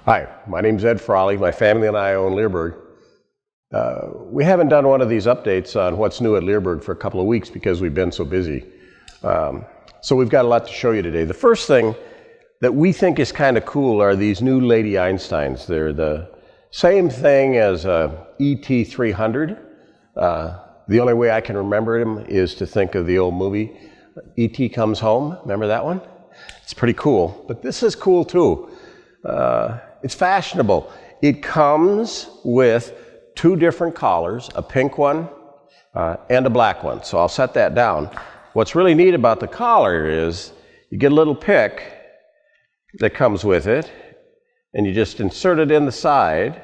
Hi, my name's Ed Frawley. My family and I own Leerburg. We haven't done one of these updates on what's new at Leerburg for a couple of weeks because we've been so busy. So we've got a lot to show you today. The first thing that we think is kind of cool are these new Lady Einsteins. They're the same thing as a ET300. The only way I can remember them is to think of the old movie, E.T. Comes Home. Remember that one? It's pretty cool, but this is cool too. It's fashionable. It comes with two different collars, a pink one and a black one. So I'll set that down. What's really neat about the collar is you get a little pick that comes with it, and you just insert it in the side,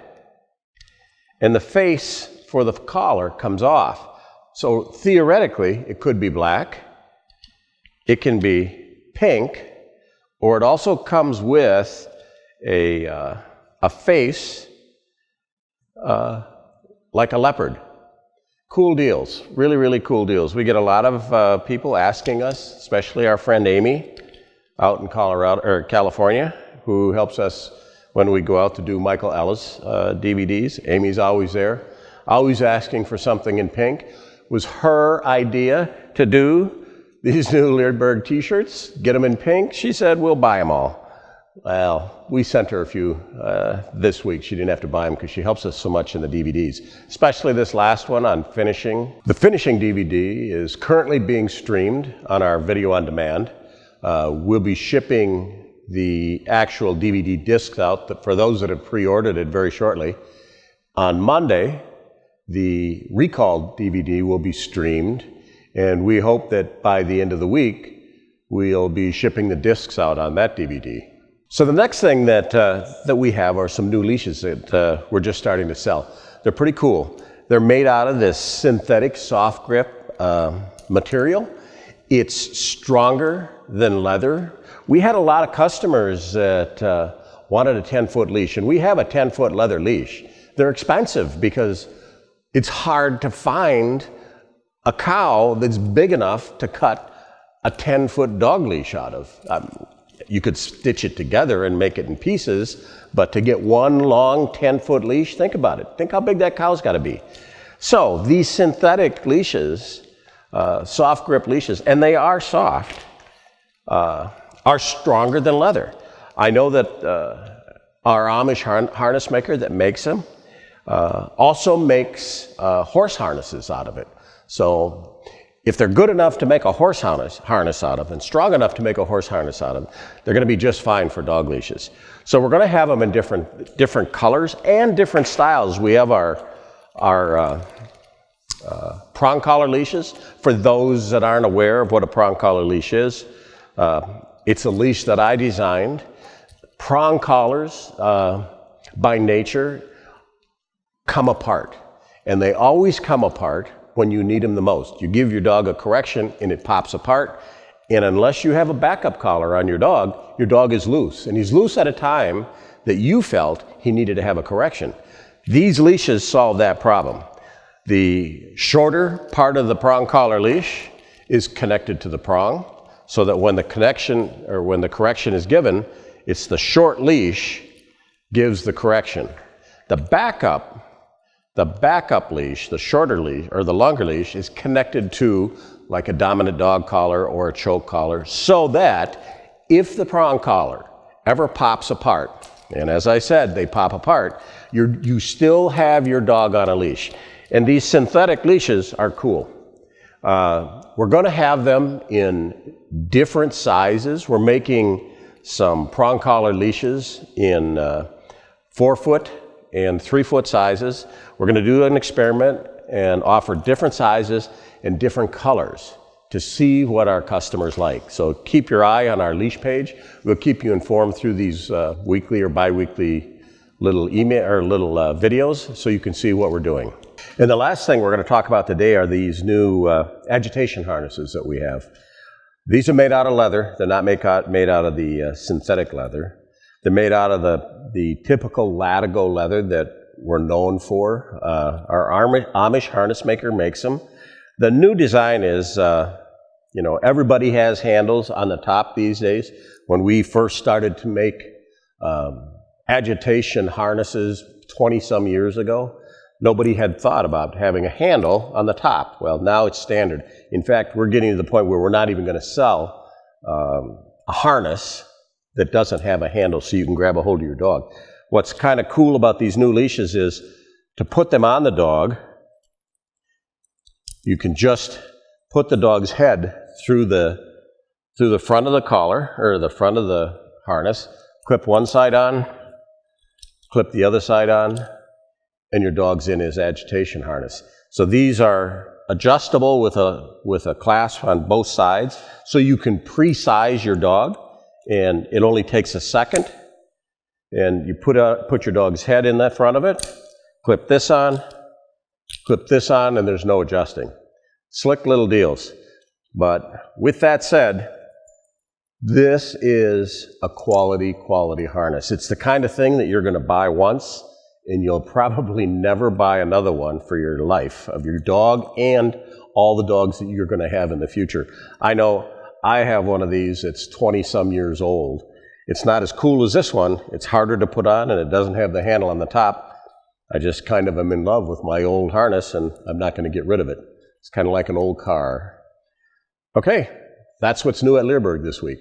and the face for the collar comes off. So theoretically, it could be black, it can be pink, or it also comes with a face like a leopard. Cool deals, really, really cool deals. We get a lot of people asking us, especially our friend Amy out in California, who helps us when we go out to do Michael Ellis DVDs. Amy's always there, always asking for something in pink. It was her idea to do these new Leerburg t-shirts, get them in pink. She said, we'll buy them all. Well, we sent her a few this week. She didn't have to buy them because she helps us so much in the DVDs, especially this last one on finishing. The finishing DVD is currently being streamed on our video on demand. We'll be shipping the actual DVD discs out for those that have pre-ordered it very shortly. On Monday, the recalled DVD will be streamed, and we hope that by the end of the week, we'll be shipping the discs out on that DVD. So the next thing that we have are some new leashes that we're just starting to sell. They're pretty cool. They're made out of this synthetic soft grip material. It's stronger than leather. We had a lot of customers that wanted a 10-foot leash, and we have a 10-foot leather leash. They're expensive because it's hard to find a cow that's big enough to cut a 10-foot dog leash out of. You could stitch it together and make it in pieces, but to get one long 10-foot leash, think about it. Think how big that cow's got to be. So these synthetic leashes, soft grip leashes, and they are soft, are stronger than leather. I know that our Amish harness maker that makes them also makes horse harnesses out of it. So if they're good enough to make a horse harness out of and strong enough to make a horse harness out of, they're going to be just fine for dog leashes. So we're going to have them in different colors and different styles. We have our prong collar leashes. For those that aren't aware of what a prong collar leash is, it's a leash that I designed. Prong collars, by nature, come apart. And they always come apart when you need them the most. You give your dog a correction and it pops apart, and unless you have a backup collar on your dog is loose. And he's loose at a time that you felt he needed to have a correction. These leashes solve that problem. The shorter part of the prong collar leash is connected to the prong, so that when the correction is given, it's the short leash gives the correction. The backup leash, the shorter leash, or the longer leash, is connected to like a dominant dog collar or a choke collar, so that if the prong collar ever pops apart, and as I said, they pop apart, you still have your dog on a leash. And these synthetic leashes are cool. We're going to have them in different sizes. We're making some prong collar leashes in 4-foot and 3-foot sizes. We're going to do an experiment and offer different sizes and different colors to see what our customers like. So keep your eye on our leash page. We'll keep you informed through these weekly or bi-weekly little email or little videos so you can see what we're doing. And the last thing we're going to talk about today are these new agitation harnesses that we have. These are made out of leather. They're not made out of the synthetic leather. They're made out of the typical latigo leather that we're known for. Our Amish harness maker makes them. The new design is, everybody has handles on the top these days. When we first started to make agitation harnesses 20-some years ago, nobody had thought about having a handle on the top. Well, now it's standard. In fact, we're getting to the point where we're not even going to sell a harness that doesn't have a handle so you can grab a hold of your dog. What's kind of cool about these new leashes is to put them on the dog, you can just put the dog's head through the front of the collar, or the front of the harness, clip one side on, clip the other side on, and your dog's in his agitation harness. So these are adjustable with a clasp on both sides, so you can pre-size your dog, and it only takes a second. And you put your dog's head in the front of it, clip this on, and there's no adjusting. Slick little deals. But with that said, this is a quality harness. It's the kind of thing that you're going to buy once, and you'll probably never buy another one for your life, of your dog and all the dogs that you're going to have in the future. I know I have one of these. It's 20-some years old. It's not as cool as this one. It's harder to put on, and it doesn't have the handle on the top. I just kind of am in love with my old harness, and I'm not going to get rid of it. It's kind of like an old car. Okay, that's what's new at Leerburg this week.